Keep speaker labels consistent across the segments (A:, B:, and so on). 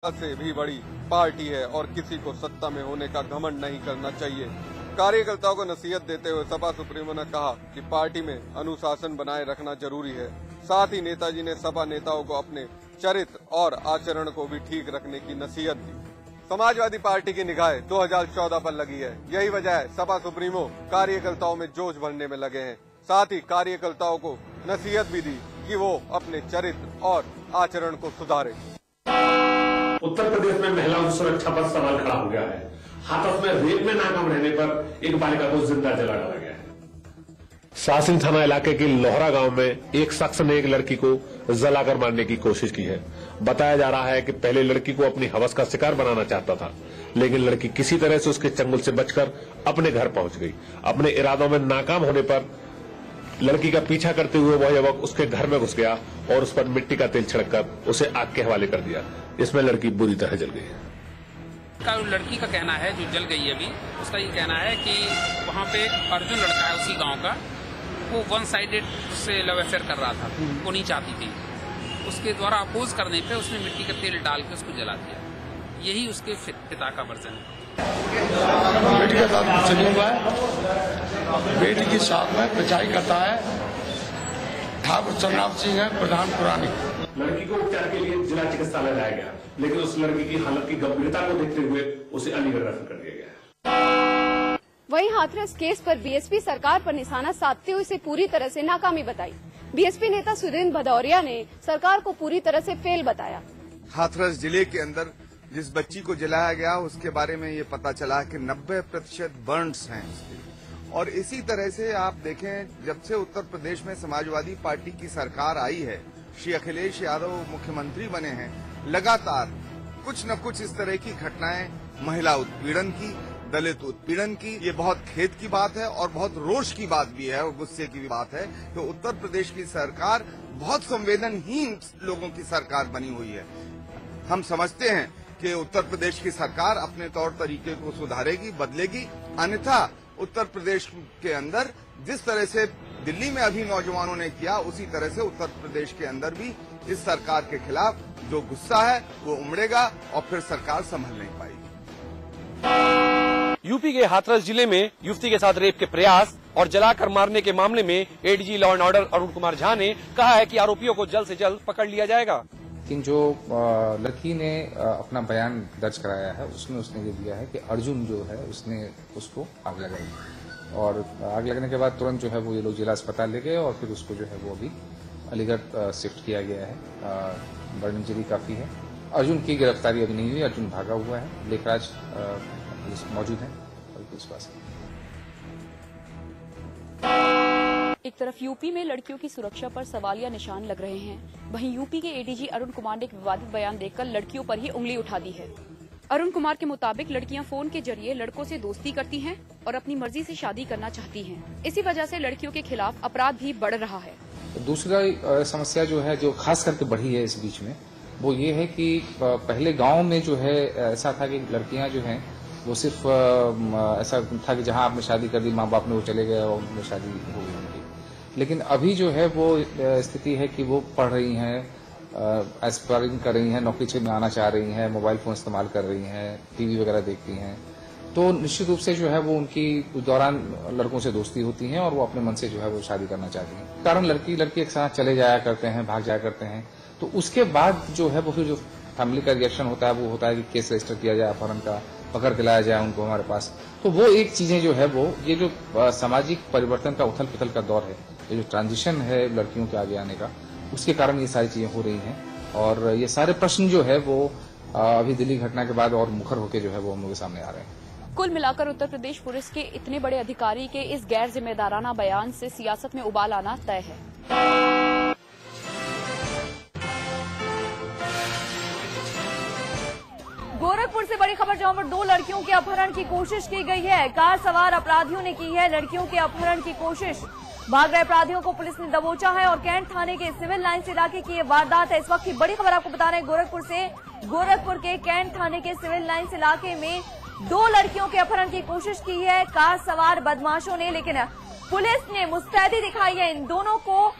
A: से भी बड़ी पार्टी है और किसी को सत्ता में होने का घमंड नहीं करना चाहिए। कार्यकर्ताओं को नसीहत देते हुए सपा सुप्रीमो ने कहा कि पार्टी में अनुशासन बनाए रखना जरूरी है। साथ ही नेताजी ने सपा नेताओं को अपने चरित्र और आचरण को भी ठीक रखने की नसीहत दी। समाजवादी पार्टी की निगाहें 2014 पर लगी है। यही वजह है सपा सुप्रीमो कार्यकर्ताओं में जोश भरने में लगे हैं। साथ ही कार्यकर्ताओं को नसीहत भी दी कि वो अपने चरित्र और आचरण को सुधारे।
B: उत्तर प्रदेश में महिलाओं की सुरक्षा पर सवाल खड़ा हो गया है। हाथरस में रेप में नाकाम रहने पर एक बालिका को जिंदा जला डाला गया है। सासिन थाना इलाके के लोहरा गांव में एक शख्स ने एक लड़की को जलाकर मारने की कोशिश की है। बताया जा रहा है कि पहले लड़की को अपनी हवस का शिकार बनाना चाहता था, लेकिन लड़की किसी तरह से उसके चंगुल से बचकर अपने घर पहुंच गई। अपने इरादों में नाकाम होने पर लड़की का पीछा करते हुए वह युवक उसके घर में घुस गया और उस पर मिट्टी का तेल छिड़ककर उसे आग के हवाले कर दिया। इसमें लड़की बुरी तरह जल गई।
C: लड़की का कहना है जो जल गई अभी, उसका ये कहना है कि वहाँ पे अर्जुन लड़का है उसी गांव का, वो वन साइडेड से लव अफेयर कर रहा था, वो नहीं चाहती थी। उसके द्वारा अपोज करने पे उसने मिट्टी का तेल डाल के उसको जला दिया। यही उसके पिता का वर्जन है।
D: बेटी के साथ कुछ नहीं हुआ है। बेटी के साथ में पिटाई करता है ठाकुर चन्नाव सिंह है, प्रधान पुरानी।
B: लड़की को उपचार के लिए जिला चिकित्सालय लाया गया, लेकिन उस लड़की की हालत की गंभीरता को देखते हुए उसे अलीगढ़ रेफर कर दिया गया।
E: वहीं हाथरस केस पर बीएसपी सरकार पर निशाना साधते हुए इसे पूरी तरह से नाकामी बताई। बीएसपी नेता सुरेंद्र भदौरिया ने सरकार को पूरी तरह से फेल बताया।
F: हाथरस जिले के अंदर जिस बच्ची को जलाया गया उसके बारे में ये पता चला कि 90% बर्न्स हैं उसके। और इसी तरह से आप देखें, जब से उत्तर प्रदेश में समाजवादी पार्टी की सरकार आई है, श्री अखिलेश यादव मुख्यमंत्री बने हैं, लगातार कुछ न कुछ इस तरह की घटनाएं, महिला उत्पीड़न की, दलित उत्पीड़न की, ये बहुत खेद की बात है और बहुत रोष की बात भी है और गुस्से की भी बात है कि उत्तर प्रदेश की सरकार बहुत संवेदनहीन लोगों की सरकार बनी हुई है। हम समझते हैं कि उत्तर प्रदेश की सरकार अपने तौर तरीके को सुधारेगी, बदलेगी, अन्यथा उत्तर प्रदेश के अंदर जिस तरह से दिल्ली में अभी नौजवानों ने किया, उसी तरह से उत्तर प्रदेश के अंदर भी इस सरकार के खिलाफ जो गुस्सा है वो उमड़ेगा और फिर सरकार संभल नहीं पाएगी।
G: यूपी के हाथरस जिले में युवती के साथ रेप के प्रयास और जलाकर मारने के मामले में ADG law and order Arun Kumar Jha ने कहा है कि आरोपियों को जल्द से जल्द पकड़ लिया जाएगा।
H: लेकिन जो लड़की ने अपना बयान दर्ज कराया है उसमें उसने ये दिया है कि अर्जुन जो है उसने उसको आग लगाई, और आग लगने के बाद तुरंत जो है वो ये लोग जिला अस्पताल ले गए और फिर उसको जो है वो अभी अलीगढ़ शिफ्ट किया गया है। बर्न इंजरी काफी है। अर्जुन की गिरफ्तारी अभी नहीं हुई, अर्जुन भागा हुआ है। लेखराज मौजूद है पुलिस पास।
I: एक तरफ यूपी में लड़कियों की सुरक्षा पर सवालिया निशान लग रहे हैं, वहीं यूपी के एडीजी अरुण कुमार ने एक विवादित बयान देकर लड़कियों पर ही उंगली उठा दी है। अरुण कुमार के मुताबिक लड़कियां फोन के जरिए लड़कों से दोस्ती करती हैं और अपनी मर्जी से शादी करना चाहती हैं। इसी वजह से लड़कियों के खिलाफ अपराध भी बढ़ रहा है।
H: दूसरा समस्या जो है, जो खास करके बढ़ी है इस बीच में, वो ये है कि पहले गाँव में जो है ऐसा था कि लड़कियां जो है वो सिर्फ ऐसा था कि जहाँ आपने शादी कर दी, माँ बाप ने वो चले गए और उनमें शादी हो गई उनकी। लेकिन अभी जो है वो स्थिति है कि वो पढ़ रही हैं, एस्पायरिंग कर रही हैं, नौकरी में आना चाह रही हैं, मोबाइल फोन इस्तेमाल कर रही हैं, टीवी वगैरह देखती हैं, तो निश्चित रूप से जो है वो उनकी उस दौरान लड़कों से दोस्ती होती है और वो अपने मन से जो है वो शादी करना चाहती हैं। कारण लड़की एक साथ चले जाया करते हैं, भाग जाया करते हैं, तो उसके बाद जो है वो फिर जो फैमिली का रिएक्शन होता है वो होता है कि केस रजिस्टर किया जाए, अपहरण का, पकड़ के लाया जाए उनको हमारे पास। तो वो एक चीजें जो है वो ये जो सामाजिक परिवर्तन का उथल पुथल का दौर है, ये जो ट्रांजिशन है लड़कियों के आगे आने का, उसके कारण ये सारी चीजें हो रही हैं और ये सारे प्रश्न जो है वो अभी दिल्ली घटना के बाद और मुखर होकर जो है वो हम लोग के सामने आ रहे हैं।
I: कुल मिलाकर उत्तर प्रदेश पुलिस के इतने बड़े अधिकारी के इस गैर जिम्मेदाराना बयान से सियासत में उबाल आना तय है।
J: गोरखपुर से बड़ी खबर, जहां पर 2 लड़कियों के अपहरण की कोशिश की गई है। कार सवार अपराधियों ने की है लड़कियों के अपहरण की कोशिश। भाग रहे अपराधियों को पुलिस ने दबोचा है और कैंट थाने के सिविल लाइन्स इलाके की ये वारदात है। इस वक्त की बड़ी खबर आपको बता रहे हैं गोरखपुर से। गोरखपुर के कैंट थाने के सिविल लाइन्स इलाके में 2 लड़कियों के अपहरण की कोशिश की है कार सवार बदमाशों ने, लेकिन पुलिस ने मुस्तैदी दिखाई है इन दोनों को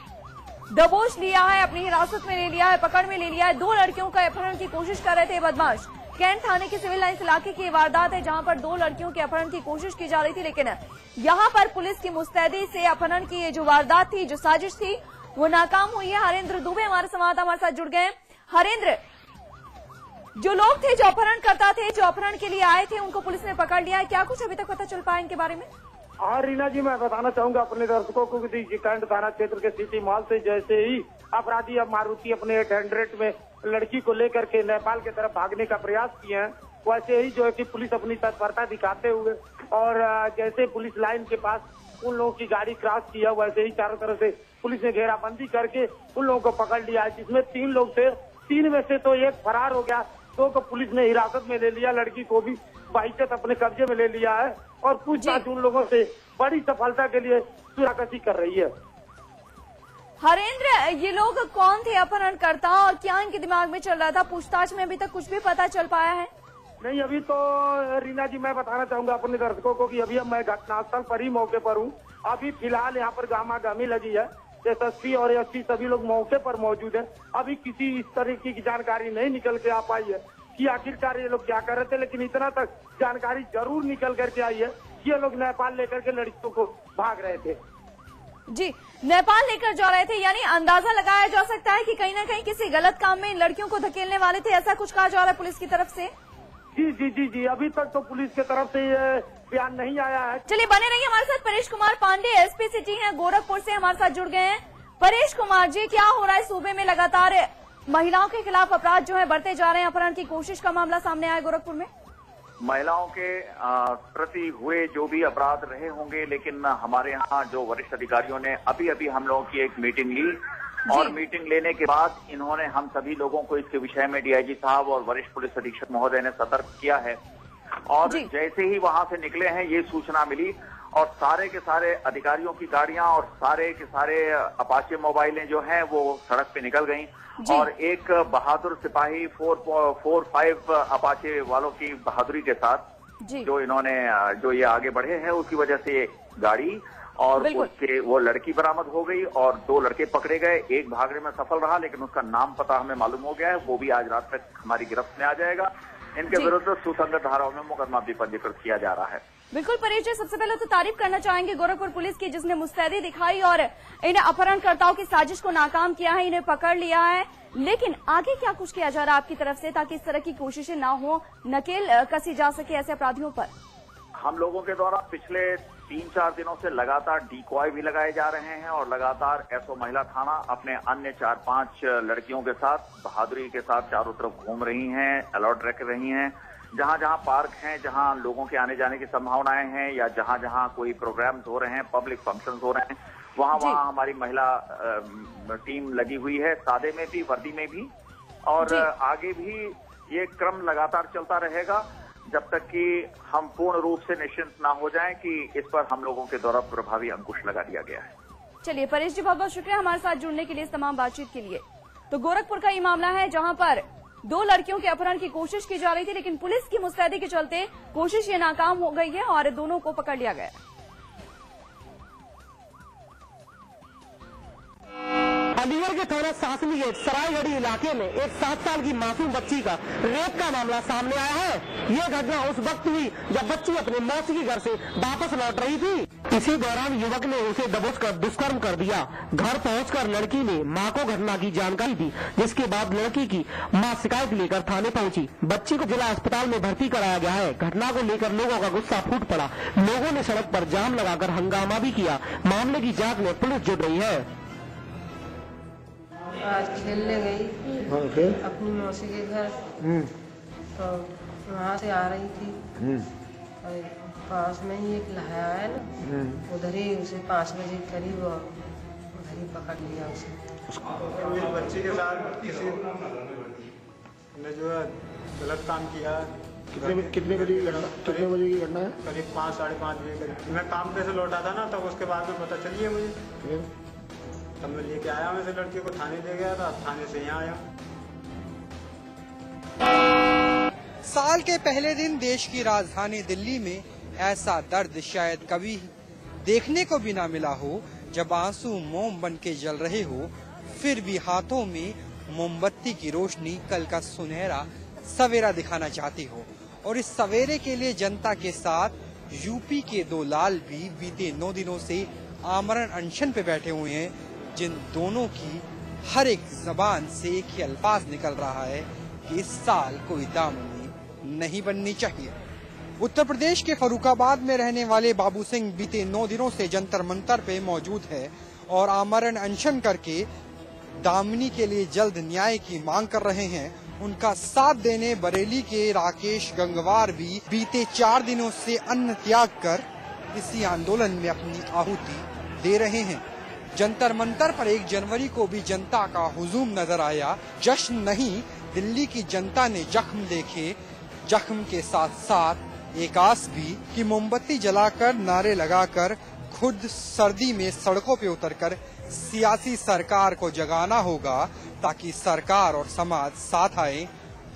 J: दबोच लिया है, अपनी हिरासत में ले लिया है, पकड़ में ले लिया है। 2 लड़कियों का अपहरण की कोशिश कर रहे थे बदमाश। कैंट थाने के सिविल लाइंस इलाके की वारदात है, जहां पर 2 लड़कियों के अपहरण की कोशिश की जा रही थी, लेकिन यहां पर पुलिस की मुस्तैदी से अपहरण की ये जो वारदात थी, जो साजिश थी, वो नाकाम हुई है। हरेंद्र दुबे हमारे संवाददाता हमारे साथ जुड़ गए। हरेंद्र, जो लोग थे जो अपहरण करता थे, जो अपहरण के लिए आए थे, उनको पुलिस ने पकड़ लिया है, क्या कुछ अभी तक पता चल पाया इनके बारे में?
K: हाँ रीना जी, मैं बताना चाहूंगा अपने दर्शकों को कि कैंट थाना क्षेत्र के सिटी मॉल से जैसे ही अपराधी अब मारुति अपने 800 में लड़की को लेकर के नेपाल की तरफ भागने का प्रयास किए हैं, वैसे ही जो है कि पुलिस अपनी तत्परता दिखाते हुए और जैसे पुलिस लाइन के पास उन लोगों की गाड़ी क्रॉस किया, वैसे ही चारों तरफ से पुलिस ने घेराबंदी करके उन लोगों को पकड़ लिया है, जिसमें 3 लोग थे। 3 में से तो एक फरार हो गया, 2 को पुलिस ने हिरासत में ले लिया, लड़की को भी बाइज्जत अपने कब्जे में ले लिया है और पूछताछ उन लोगों से बड़ी सफलता के लिए सुराकसी कर रही है।
J: हरेंद्र, ये लोग कौन थे अपहरणकर्ता और क्या इनके दिमाग में चल रहा था? पूछताछ में अभी तक कुछ भी पता चल पाया है?
K: नहीं, अभी तो रीना जी मैं बताना चाहूंगा अपने दर्शकों को कि अभी मैं घटनास्थल पर ही मौके पर हूँ। अभी फिलहाल यहाँ पर गामागामी लगी है, SSP और SP सभी लोग मौके पर मौजूद हैं। अभी किसी इस तरीके की जानकारी नहीं निकल के आ पाई है कि आखिरकार ये लोग क्या कर रहे थे, लेकिन इतना तक जानकारी जरूर निकल करके आई है कि ये लोग नेपाल लेकर के लड़कियों को भाग रहे थे।
J: जी, नेपाल लेकर जा रहे थे, यानी अंदाजा लगाया जा सकता है कि कहीं ना कहीं किसी गलत काम में इन लड़कियों को धकेलने वाले थे, ऐसा कुछ कहा जा रहा है पुलिस की तरफ से?
K: जी, अभी तक तो पुलिस की तरफ से ये बयान नहीं आया है।
J: चलिए बने रहिए हमारे साथ। परेश कुमार पांडे SP सिटी हैं, गोरखपुर से हमारे साथ जुड़ गए हैं। परेश कुमार जी, क्या हो रहा है सूबे में? लगातार महिलाओं के खिलाफ अपराध जो है बढ़ते जा रहे हैं, अपहरण की कोशिश का मामला सामने आया गोरखपुर में।
L: महिलाओं के प्रति हुए जो भी अपराध रहे होंगे, लेकिन हमारे यहाँ जो वरिष्ठ अधिकारियों ने अभी हम लोगों की एक मीटिंग ली और मीटिंग लेने के बाद इन्होंने हम सभी लोगों को इसके विषय में DIG साहब और वरिष्ठ पुलिस अधीक्षक महोदय ने सतर्क किया है। और जैसे ही वहां से निकले हैं ये सूचना मिली और सारे के सारे अधिकारियों की गाड़ियां और सारे के सारे अपाचे मोबाइलें जो हैं वो सड़क पे निकल गईं और एक बहादुर सिपाही 4-5 अपाचे वालों की बहादुरी के साथ जो इन्होंने जो ये आगे बढ़े हैं उसकी वजह से गाड़ी और उसके वो लड़की बरामद हो गई और 2 लड़के पकड़े गए। एक भागने में सफल रहा, लेकिन उसका नाम पता हमें मालूम हो गया है, वो भी आज रात तक हमारी गिरफ्त में आ जाएगा। इनके विरुद्ध सुसंगत धाराओं में मुकदमा भी पंजीकृत किया जा रहा है।
J: बिल्कुल परेश जी, सबसे पहले तो तारीफ करना चाहेंगे गोरखपुर पुलिस की, जिसने मुस्तैदी दिखाई और इन अपहरणकर्ताओं की साजिश को नाकाम किया है, इन्हें पकड़ लिया है। लेकिन आगे क्या कुछ किया जा रहा है आपकी तरफ से ताकि इस तरह की कोशिशें ना हो, नकेल कसी जा सके ऐसे अपराधियों पर?
L: हम लोगों के द्वारा पिछले 3-4 दिनों से लगातार डिकॉय भी लगाए जा रहे हैं और लगातार SO महिला थाना अपने अन्य 4-5 लड़कियों के साथ बहादुरी के साथ चारों तरफ घूम रही हैं, अलर्ट रख रही हैं। जहां जहां पार्क हैं, जहां लोगों के आने जाने की संभावनाएं हैं या जहां जहां कोई प्रोग्राम्स हो रहे हैं, पब्लिक फंक्शंस हो रहे हैं, वहां हमारी महिला टीम लगी हुई है, सादे में भी, वर्दी में भी। और आगे भी ये क्रम लगातार चलता रहेगा जब तक कि हम पूर्ण रूप से निश्चिंत ना हो जाएं कि इस पर हम लोगों के द्वारा प्रभावी अंकुश लगा दिया गया है।
J: चलिए परेश जी, बहुत बहुत शुक्रिया हमारे साथ जुड़ने के लिए, इस तमाम बातचीत के लिए। तो गोरखपुर का ये मामला है जहां पर 2 लड़कियों के अपहरण की कोशिश की जा रही थी, लेकिन पुलिस की मुस्तैदी के चलते कोशिश ये नाकाम हो गई है और दोनों को पकड़ लिया गया।
M: अलीगढ़ के थाना सासनी गेट सरायगढ़ी इलाके में एक 7 साल की मासूम बच्ची का रेप का मामला सामने आया है। ये घटना उस वक्त हुई जब बच्ची अपने मौसी के घर से वापस लौट रही थी। इसी दौरान युवक ने उसे दबोचकर दुष्कर्म कर दिया। घर पहुंचकर लड़की ने मां को घटना की जानकारी दी, जिसके बाद लड़की की मां शिकायत लेकर थाने पहुंची। बच्ची को जिला अस्पताल में भर्ती कराया गया है। घटना को लेकर लोगों का गुस्सा फूट पड़ा। लोगों ने सड़क पर जाम लगाकर हंगामा भी किया। मामले की जाँच में पुलिस जुट रही है।
N: आज खेलने गई अपनी मौसी के घर, तो वहाँ से आ रही थी और पास में ही एक लहाया है ना, उधर ही उसे 5 बजे करीब उधर ही पकड़ लिया उसे।
O: मेरी बच्ची के साथ किसी ने जो है गलत काम किया। कितने बजे की घटना है? करीब 5-5:30 बजे करीब। मैं काम पे से लौटा था ना, तब उसके बाद में पता चलिए मुझे, तब मैं लेके आया, मैं से लड़की को थाने ले गया था, थाने से यहाँ आया।
P: साल के पहले दिन देश की राजधानी दिल्ली में ऐसा दर्द शायद कभी देखने को भी ना मिला हो, जब आंसू मोम बन के जल रहे हो फिर भी हाथों में मोमबत्ती की रोशनी कल का सुनहरा सवेरा दिखाना चाहती हो। और इस सवेरे के लिए जनता के साथ यूपी के दो लाल भी बीते 9 दिनों से आमरण अनशन पे बैठे हुए हैं, जिन दोनों की हर एक जबान से एक ही अल्फाज निकल रहा है कि इस साल कोई दामनी नहीं बननी चाहिए। उत्तर प्रदेश के फर्रुखाबाद में रहने वाले बाबू सिंह बीते 9 दिनों से जंतर मंतर पे मौजूद है और आमरण अनशन करके दामनी के लिए जल्द न्याय की मांग कर रहे हैं। उनका साथ देने बरेली के राकेश गंगवार भी बीते 4 दिनों से अन्न त्याग कर इसी आंदोलन में अपनी आहुति दे रहे हैं। जंतर मंतर पर 1 जनवरी को भी जनता का हुजूम नजर आया। जश्न नहीं, दिल्ली की जनता ने जख्म देखे। जख्म के साथ साथ एक आस भी कि मोमबत्ती जलाकर नारे लगाकर खुद सर्दी में सड़कों पे उतरकर सियासी सरकार को जगाना होगा, ताकि सरकार और समाज साथ आए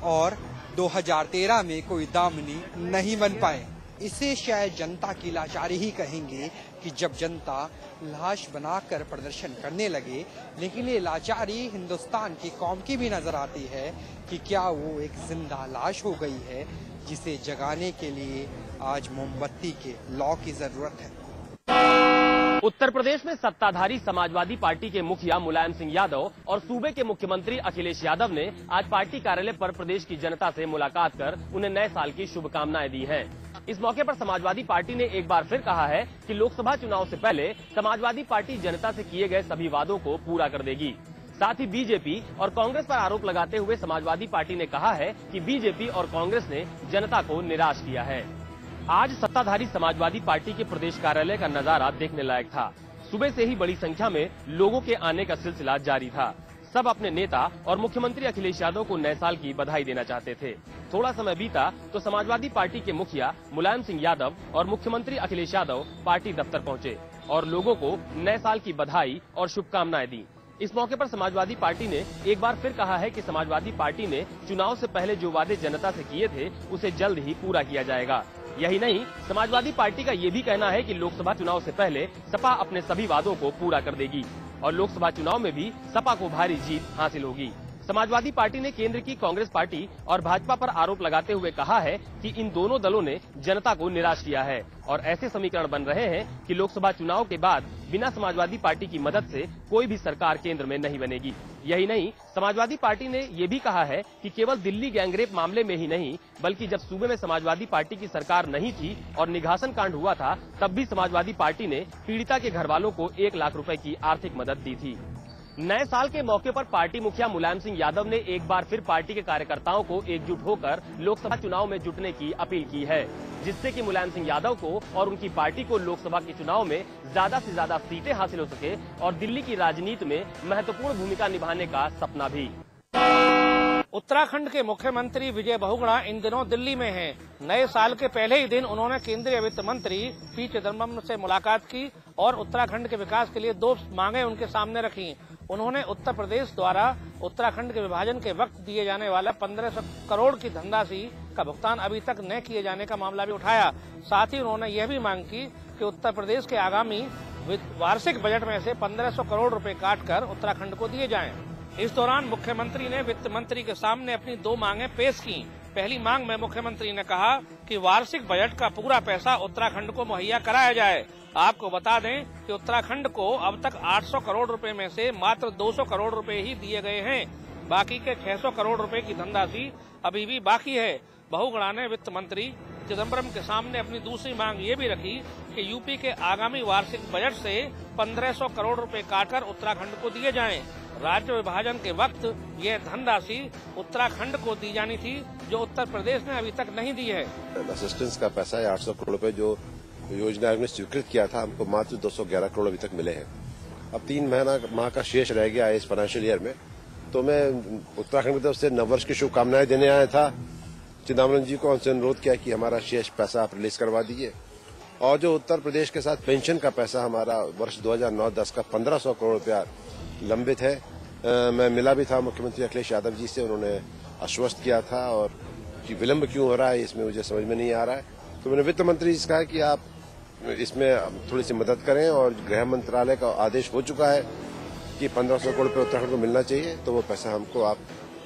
P: और 2013 में कोई दामनी नहीं बन पाए। इसे शायद जनता की लाचारी ही कहेंगे कि जब जनता लाश बनाकर प्रदर्शन करने लगे, लेकिन ये लाचारी हिंदुस्तान की कौम की भी नजर आती है कि क्या वो एक जिंदा लाश हो गई है जिसे जगाने के लिए आज मोमबत्ती के लौ की जरूरत है।
Q: उत्तर प्रदेश में सत्ताधारी समाजवादी पार्टी के मुखिया मुलायम सिंह यादव और सूबे के मुख्यमंत्री अखिलेश यादव ने आज पार्टी कार्यालय पर प्रदेश की जनता से मुलाकात कर उन्हें नए साल की शुभकामनाएं दी हैं। इस मौके पर समाजवादी पार्टी ने एक बार फिर कहा है कि लोकसभा चुनाव से पहले समाजवादी पार्टी जनता से किए गए सभी वादों को पूरा कर देगी। साथ ही बीजेपी और कांग्रेस पर आरोप लगाते हुए समाजवादी पार्टी ने कहा है कि बीजेपी और कांग्रेस ने जनता को निराश किया है। आज सत्ताधारी समाजवादी पार्टी के प्रदेश कार्यालय का नजारा देखने लायक था। सुबह से ही बड़ी संख्या में लोगों के आने का सिलसिला जारी था। सब अपने नेता और मुख्यमंत्री अखिलेश यादव को नए साल की बधाई देना चाहते थे। थोड़ा समय बीता तो समाजवादी पार्टी के मुखिया मुलायम सिंह यादव और मुख्यमंत्री अखिलेश यादव पार्टी दफ्तर पहुंचे और लोगों को नए साल की बधाई और शुभकामनाएं दी। इस मौके पर समाजवादी पार्टी ने एक बार फिर कहा है कि समाजवादी पार्टी ने चुनाव से पहले जो वादे जनता से किए थे उसे जल्द ही पूरा किया जाएगा। यही नहीं, समाजवादी पार्टी का ये भी कहना है कि लोकसभा चुनाव से पहले सपा अपने सभी वादों को पूरा कर देगी और लोकसभा चुनाव में भी सपा को भारी जीत हासिल होगी। समाजवादी पार्टी ने केंद्र की कांग्रेस पार्टी और भाजपा पर आरोप लगाते हुए कहा है कि इन दोनों दलों ने जनता को निराश किया है और ऐसे समीकरण बन रहे हैं कि लोकसभा चुनाव के बाद बिना समाजवादी पार्टी की मदद से कोई भी सरकार केंद्र में नहीं बनेगी। यही नहीं, समाजवादी पार्टी ने ये भी कहा है कि केवल दिल्ली गैंगरेप मामले में ही नहीं, बल्कि जब सूबे में समाजवादी पार्टी की सरकार नहीं थी और निघासन कांड हुआ था, तब भी समाजवादी पार्टी ने पीड़िता के घर वालों को 1 लाख रुपए की आर्थिक मदद दी थी। नए साल के मौके पर पार्टी मुखिया मुलायम सिंह यादव ने एक बार फिर पार्टी के कार्यकर्ताओं को एकजुट होकर लोकसभा चुनाव में जुटने की अपील की है, जिससे कि मुलायम सिंह यादव को और उनकी पार्टी को लोकसभा के चुनाव में ज्यादा से ज्यादा सीटें हासिल हो सके और दिल्ली की राजनीति में महत्वपूर्ण भूमिका निभाने का सपना भी।
R: उत्तराखंड के मुख्यमंत्री विजय बहुगुणा इन दिनों दिल्ली में हैं। नए साल के पहले ही दिन उन्होंने केंद्रीय वित्त मंत्री पी चिदम्बरम से मुलाकात की और उत्तराखंड के विकास के लिए 2 मांगे उनके सामने रखी। उन्होंने उत्तर प्रदेश द्वारा उत्तराखंड के विभाजन के वक्त दिए जाने वाला 1500 करोड़ की धनराशि का भुगतान अभी तक न किए जाने का मामला भी उठाया। साथ ही उन्होंने यह भी मांग की कि उत्तर प्रदेश के आगामी वार्षिक बजट में से 1500 करोड़ रुपए काटकर उत्तराखंड को दिए जाएं। इस दौरान मुख्यमंत्री ने वित्त मंत्री के सामने अपनी 2 मांगे पेश की। पहली मांग में मुख्यमंत्री ने कहा कि वार्षिक बजट का पूरा पैसा उत्तराखंड को मुहैया कराया जाए। आपको बता दें कि उत्तराखंड को अब तक 800 करोड़ रुपए में से मात्र 200 करोड़ रुपए ही दिए गए हैं। बाकी के 600 करोड़ रुपए की धनराशि अभी भी बाकी है। बहुगुणा ने वित्त मंत्री चिदम्बरम के सामने अपनी दूसरी मांग ये भी रखी कि यूपी के आगामी वार्षिक बजट से 1500 करोड़ रुपए काटकर उत्तराखंड को दिए जाएं। राज्य विभाजन के वक्त यह धनराशि उत्तराखंड को दी जानी थी, जो उत्तर प्रदेश ने अभी तक नहीं दी है।
S: असिस्टेंस का पैसा है 800 करोड़ रुपए जो योजना आयोग ने स्वीकृत किया था, हमको मात्र 211 करोड़ अभी तक मिले हैं। अब 3 माह का शेष रह गया है इस फाइनेंशियल ईयर में। तो मैं उत्तराखंड की तरफ से नववर्ष की शुभकामनाएं देने आया था। चिदम्बरम जी को उनसे अनुरोध किया कि हमारा शेष पैसा आप रिलीज करवा दीजिए और जो उत्तर प्रदेश के साथ पेंशन का पैसा हमारा वर्ष 2009-10 का 1500 करोड़ रुपया लंबित है। मैं मिला भी था मुख्यमंत्री अखिलेश यादव जी से, उन्होंने आश्वस्त किया था और कि विलंब क्यों हो रहा है इसमें मुझे समझ में नहीं आ रहा है। तो मैंने वित्त मंत्री जी से कहा कि आप इसमें थोड़ी सी मदद करें और गृह मंत्रालय का आदेश हो चुका है कि 1500 करोड़ रुपए उत्तराखंड को मिलना चाहिए, तो वो पैसा हमको आप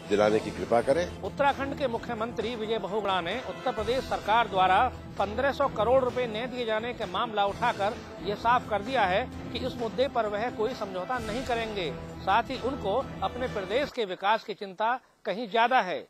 S: दिलाने की कृपा करें।
R: उत्तराखंड के मुख्यमंत्री विजय बहुगुणा ने उत्तर प्रदेश सरकार द्वारा 1500 करोड़ रुपए न दिए जाने का मामला उठाकर ये साफ कर दिया है कि इस मुद्दे पर वह कोई समझौता नहीं करेंगे। साथ ही उनको अपने प्रदेश के विकास की चिंता कहीं ज्यादा है।